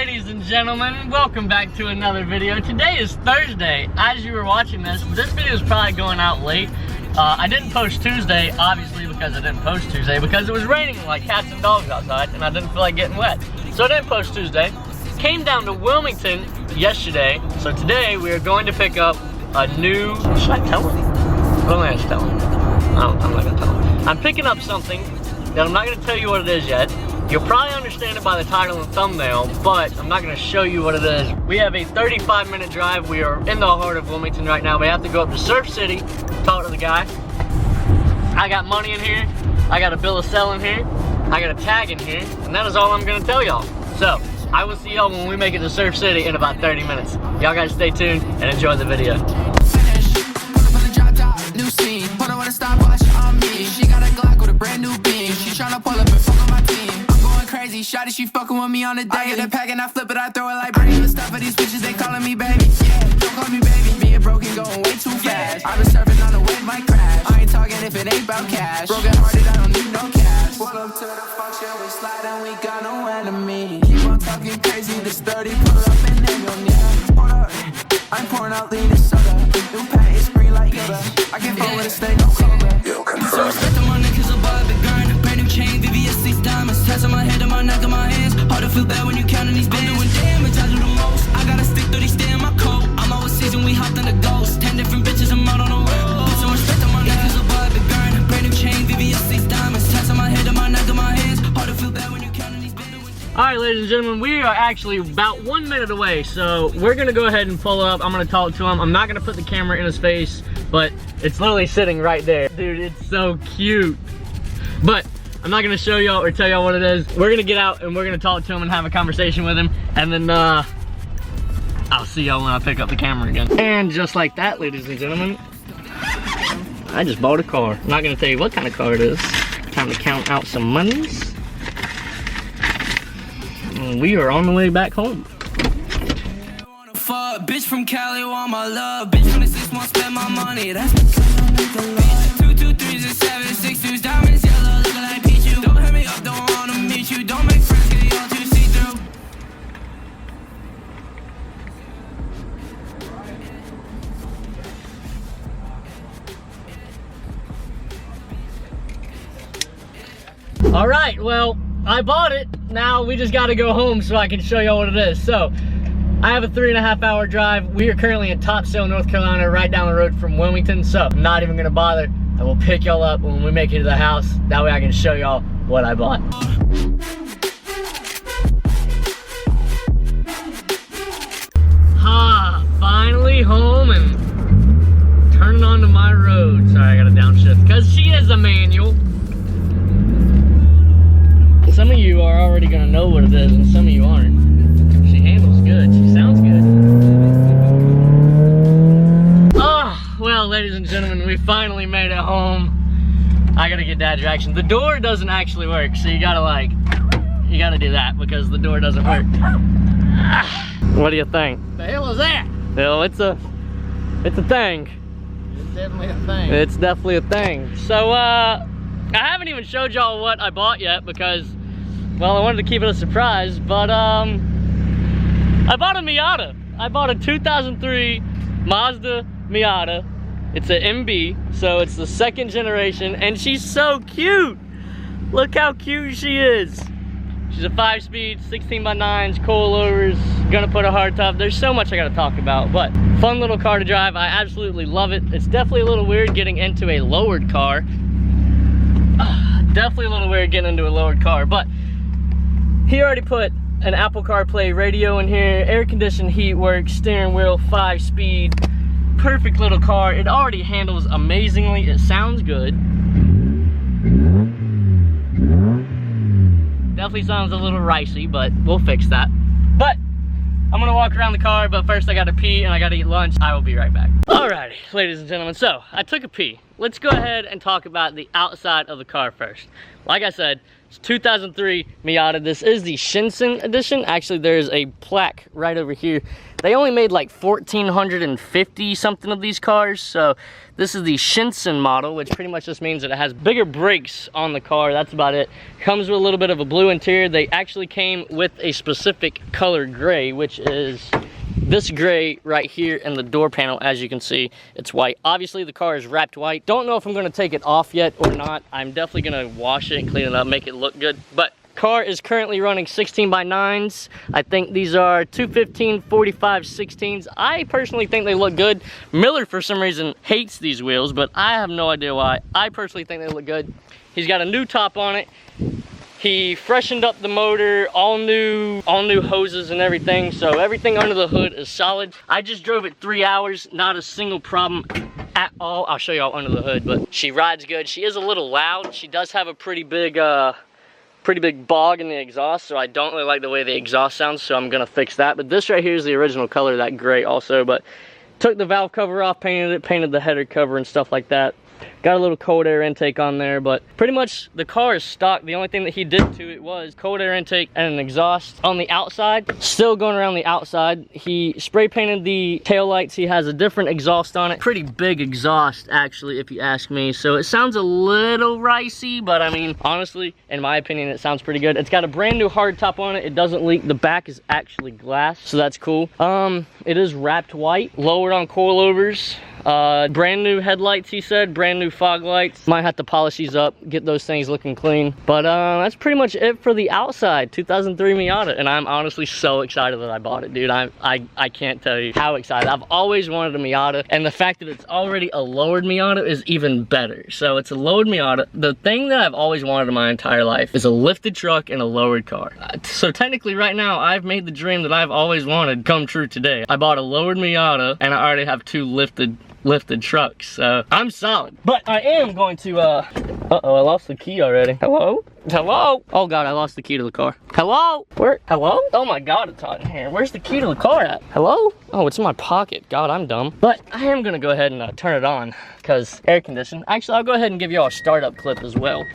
ladies and gentlemen, welcome back to another video. Today is Thursday. As you were watching this video is probably going out late. I didn't post Tuesday, obviously, because I didn't post Tuesday because it was raining like cats and dogs outside and I didn't feel like getting wet. So I didn't post Tuesday. Came down to Wilmington yesterday, so today we are going to pick up a new, should I tell him? What am I gonna tell him? I'm not gonna tell him. I'm picking up something that I'm not gonna tell you what it is yet. You'll probably understand it by the title and thumbnail, but I'm not gonna show you what it is. We have a 35-minute drive. We are in the heart of Wilmington right now. We have to go up to Surf City, talk to the guy. I got money in here. I got a bill of sale in here. I got a tag in here, and that is all I'm gonna tell y'all. So, I will see y'all when we make it to Surf City in about 30 minutes. Y'all guys stay tuned and enjoy the video. New scene, put her on a stopwatch on me. She got a Glock with a brand new beam. She tryna pull up and fuck on my team. I'm going crazy, shawty, she fucking with me on the day. I get the pack and I flip it, I throw it like Brady. The stuff of these bitches, they calling me baby. Yeah, don't call me baby. Being broken, going way too fast. I've been surfing on the wave, might crash. I ain't talking if it ain't about cash. Broken hearted, I don't need no cash. Pull up to the function, we slide and we got no enemy. Keep on talking crazy, this 30, pull up and then you'll need. Hold up, I'm pouring out lean and soda. New pack is green like Yoda. I can't fall with a snake, no color. So respect on my niggas above the grind. Brand new chain, VVS6 diamonds. Tats on my head, on my neck, on my hands. Hard to feel bad when you counting these bands. I'm doing damage, I do the most. I gotta stick through these, stay in my coat. I'm always season, we hopped on the ghost. 10 different bitches, I'm out on the road. Put some respect on my niggas above the grind. Brand new chain, VVS6 diamonds. Tats on my head, on my neck, on my hands. Hard to feel bad when you counting these bands. Alright, ladies and gentlemen, we are actually about 1 minute away, so we're gonna go ahead and pull up. I'm gonna talk to him. I'm not gonna put the camera in his face, but it's literally sitting right there. Dude, it's so cute. But I'm not gonna show y'all or tell y'all what it is. We're gonna get out and we're gonna talk to him and have a conversation with him, and then I'll see y'all when I pick up the camera again. And just like that, ladies and gentlemen, I just bought a car. I'm not gonna tell you what kind of car it is. Time to count out some monies. We are on the way back home. Fuck, bitch from Cali want my love. Bitch from the 6 won't spend my money. That's because I make a lot. 2, 2, 3s and 7, 6 2s, diamonds yellow, looking like Pichu. Don't hit me up, don't wanna meet you. Don't make friends, get y'all too see through. All right, well, I bought it. Now we just gotta go home so I can show y'all what it is. So, I have a 3.5 hour drive. We are currently in Topsail, North Carolina, right down the road from Wilmington. So, I'm not even gonna bother. I will pick y'all up when we make it to the house. That way I can show y'all what I bought. Finally home and turning onto my road. Sorry, I gotta downshift because she is a manual. Some of you are already gonna know what it is and some of you aren't. She handles good, she sounds good. Oh, well, ladies and gentlemen, we finally made it home. I gotta get Dad's reaction. The door doesn't actually work, so you gotta do that because the door doesn't work. What do you think? The hell is that? Well, it's a thing. It's definitely a thing. It's definitely a thing. So, I haven't even showed y'all what I bought yet because, well, I wanted to keep it a surprise, but I bought a Miata. I bought a 2003 Mazda Miata. It's an MB, so it's the 2nd generation, and she's so cute. Look how cute she is. She's a 5-speed, 16x9s, coilovers, gonna put a hardtop. There's so much I gotta talk about, but fun little car to drive. I absolutely love it. It's definitely a little weird getting into a lowered car. Definitely a little weird getting into a lowered car, but he already put an Apple CarPlay radio in here, air conditioned heat work, steering wheel, 5-speed, perfect little car. It already handles amazingly. It sounds good. Definitely sounds a little ricey, but we'll fix that. But I'm gonna walk around the car, but first I gotta pee and I gotta eat lunch. I will be right back. Alrighty, ladies and gentlemen, so I took a pee. Let's go ahead and talk about the outside of the car first. Like I said, It's 2003 Miata. This is the Shinsen edition. Actually, there's a plaque right over here. They only made like 1,450 something of these cars. So this is the Shinsen model, which pretty much just means that it has bigger brakes on the car. That's about it. Comes with a little bit of a blue interior. They actually came with a specific color gray, which is this gray right here, and the door panel, as you can see, it's white. Obviously, the car is wrapped white. Don't know if I'm gonna take it off yet or not. I'm definitely gonna wash it and clean it up, make it look good. But car is currently running 16x9s. I think these are 215 45 16s. I personally think they look good. Miller, for some reason, hates these wheels, but I have no idea why. I personally think they look good. He's got a new top on it. He freshened up the motor, all new hoses and everything. So everything under the hood is solid. I just drove it 3 hours, not a single problem at all. I'll show y'all under the hood, but she rides good. She is a little loud. She does have a pretty big bog in the exhaust, so I don't really like the way the exhaust sounds, so I'm gonna fix that. But this right here is the original color, that gray also, but took the valve cover off, painted it, painted the header cover and stuff like that. Got a little cold air intake on there, but pretty much the car is stock. The only thing that he did to it was cold air intake and an exhaust on the outside. Still going around the outside. He spray painted the taillights. He has a different exhaust on it. Pretty big exhaust, actually, if you ask me. So it sounds a little ricey, but I mean, honestly, in my opinion, it sounds pretty good. It's got a brand new hard top on it. It doesn't leak. The back is actually glass, so that's cool. It is wrapped white, lowered on coilovers. Brand new headlights, he said, brand new fog lights. Might have to polish these up, get those things looking clean. But that's pretty much it for the outside. 2003 Miata, and I'm honestly so excited that I bought it, dude. I can't tell you how excited. I've always wanted a Miata, and the fact that it's already a lowered Miata is even better. So it's a lowered Miata. The thing that I've always wanted in my entire life is a lifted truck and a lowered car. So technically right now, I've made the dream that I've always wanted come true today. I bought a lowered Miata, and I already have two lifted trucks, so I'm solid. But I am going to uh-oh, I lost the key already. Hello? Hello? Oh god, I lost the key to the car. Hello? Where? Hello? Oh my god, it's hot in here. Where's the key to the car at? Hello? Oh, it's in my pocket. God, I'm dumb. But I am gonna go ahead and turn it on, because air conditioning. Actually, I'll go ahead and give y'all a startup clip as well.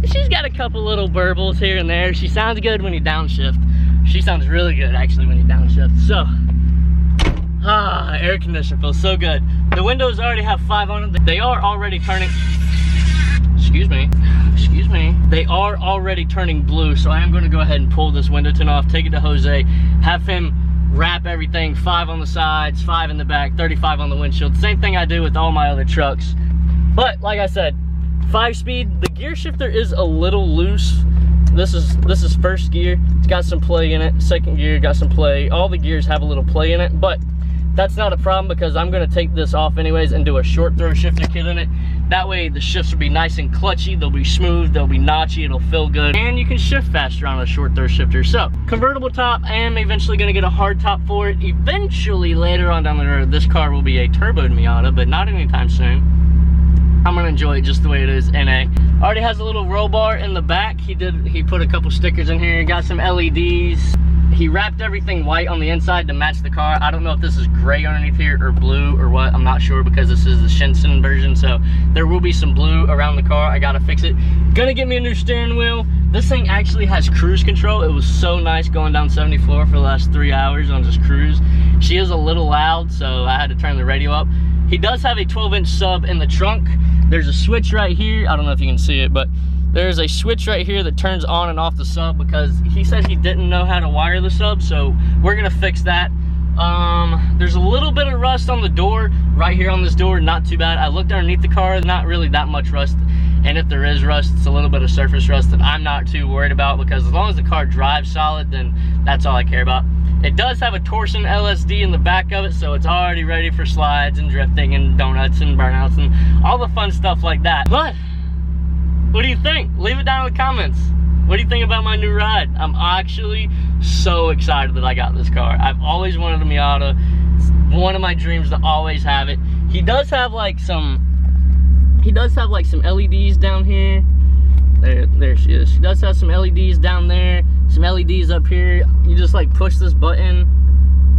She's got a couple little burbles here and there. She sounds good when you downshift. She sounds really good actually when you downshift. So, air conditioner feels so good. The windows already have 5 on them. They are already turning, excuse me. They are already turning blue, so I am gonna go ahead and pull this window tint off, take it to Jose, have him wrap everything, 5 on the sides, 5 in the back, 35 on the windshield. Same thing I do with all my other trucks. But like I said, 5-speed. The gear shifter is a little loose. This is first gear. It's got some play in it. Second gear got some play. All the gears have a little play in it, but that's not a problem because I'm gonna take this off anyways and do a short throw shifter kit in it. That way the shifts will be nice and clutchy. They'll be smooth. They'll be notchy. It'll feel good, and you can shift faster on a short throw shifter. So convertible top. I am eventually gonna get a hard top for it. Eventually, later on down the road, this car will be a turboed Miata, but not anytime soon. I'm gonna enjoy it just the way it is. NA already has a little roll bar in the back. He put a couple stickers in here. Got some LEDs. He wrapped everything white on the inside to match the car. I don't know if this is gray underneath here or blue or what. I'm not sure because this is the Shinsen version, so there will be some blue around the car. I gotta fix it. Gonna get me a new steering wheel. This thing actually has cruise control. It was so nice going down 74 for the last 3 hours on just cruise. She is a little loud, so I had to turn the radio up. He does have a 12-inch sub in the trunk. There's a switch right here. I don't know if you can see it, but there's a switch right here that turns on and off the sub because he said he didn't know how to wire the sub, so we're gonna fix that. There's a little bit of rust on the door, right here on this door, not too bad. I looked underneath the car, not really that much rust, and if there is rust, it's a little bit of surface rust that I'm not too worried about because as long as the car drives solid, then that's all I care about. It does have a Torsen LSD in the back of it, so it's already ready for slides and drifting and donuts and burnouts and all the fun stuff like that. But what do you think? Leave it down in the comments. What do you think about my new ride? I'm actually so excited that I got this car. I've always wanted a Miata. It's one of my dreams to always have it. He does have like some He does have like some LEDs down here. There she is. She does have some LEDs down there, some LEDs up here. You just like push this button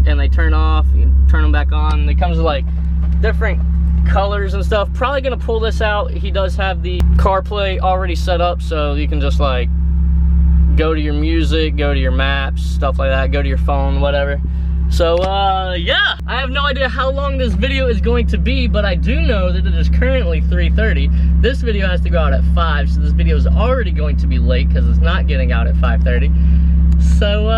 and they turn off. You can turn them back on. It comes with like different colors and stuff. Probably gonna pull this out. He does have the CarPlay already set up, so you can just like go to your music, go to your maps, stuff like that, go to your phone, whatever. So yeah, I have no idea how long this video is going to be, but I do know that it is currently 3:30. This video has to go out at 5, so this video is already going to be late because it's not getting out at 5:30. So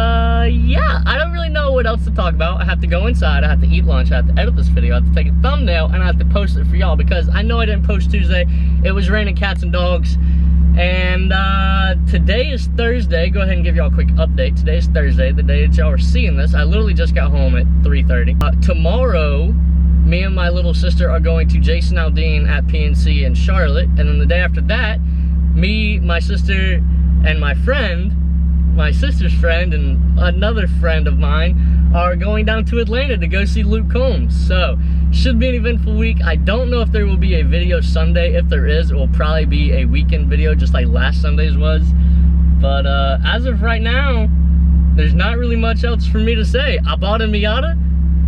yeah, I don't really know what else to talk about. I have to go inside, I have to eat lunch, I have to edit this video, I have to take a thumbnail, and I have to post it for y'all because I know I didn't post Tuesday. It was raining cats and dogs. And today is Thursday. Go ahead and give y'all a quick update. Today is Thursday, the day that y'all are seeing this. I literally just got home at 3:30. Tomorrow, me and my little sister are going to Jason Aldean at PNC in Charlotte. And then the day after that, me, my sister, and my friend, my sister's friend, and another friend of mine are going down to Atlanta to go see Luke Combs. So, should be an eventful week. I don't know if there will be a video Sunday. If there is, it will probably be a weekend video just like last Sunday's was. But as of right now, there's not really much else for me to say. I bought a Miata.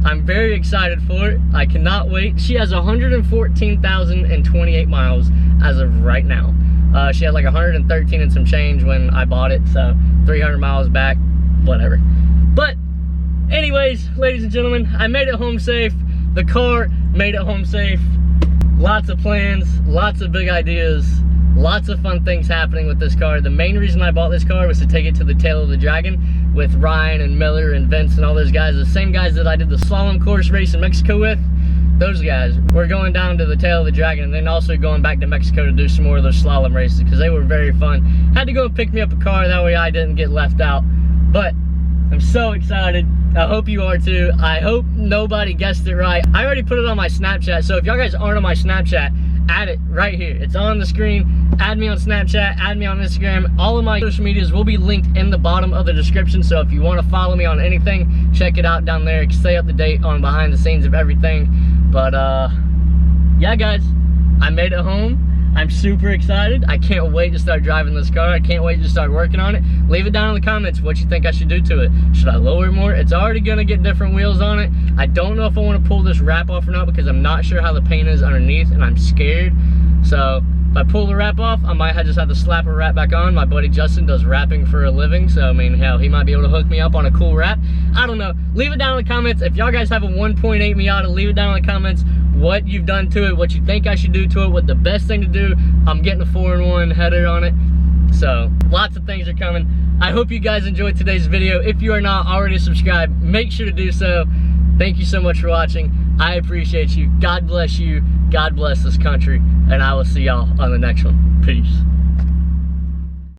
I'm very excited for it. I cannot wait. She has 114,028 miles as of right now. She had like 113 and some change when I bought it, so 300 miles back, whatever. But anyways, ladies and gentlemen, I made it home safe. The car made it home safe. Lots of plans, lots of big ideas, lots of fun things happening with this car. The main reason I bought this car was to take it to the Tail of the Dragon with Ryan and Miller and Vince and all those guys. The same guys that I did the slalom course race in Mexico with. Those guys. We're going down to the Tail of the Dragon and then also going back to Mexico to do some more of those slalom races because they were very fun. Had to go and pick me up a car, that way I didn't get left out. But I'm so excited. I hope you are too. I hope nobody guessed it right. I already put it on my Snapchat, so if y'all guys aren't on my Snapchat, add it right here. It's on the screen. Add me on Snapchat, add me on Instagram. All of my social medias will be linked in the bottom of the description, so if you want to follow me on anything, check it out down there. Stay up to date on behind the scenes of everything. But yeah guys, I made it home. I'm super excited. I can't wait to start driving this car. I can't wait to start working on it. Leave it down in the comments what you think I should do to it. Should I lower it more? It's already gonna get different wheels on it. I don't know if I want to pull this wrap off or not because I'm not sure how the paint is underneath and I'm scared. So if I pull the wrap off, I might just have to slap a wrap back on. My buddy Justin does wrapping for a living, so I mean, hell, he might be able to hook me up on a cool wrap. I don't know. Leave it down in the comments. If y'all guys have a 1.8 Miata, leave it down in the comments what you've done to it, what you think I should do to it, what the best thing to do. I'm getting a 4-in-1 header on it. So, lots of things are coming. I hope you guys enjoyed today's video. If you are not already subscribed, make sure to do so. Thank you so much for watching. I appreciate you. God bless you. God bless this country. And I will see y'all on the next one. Peace.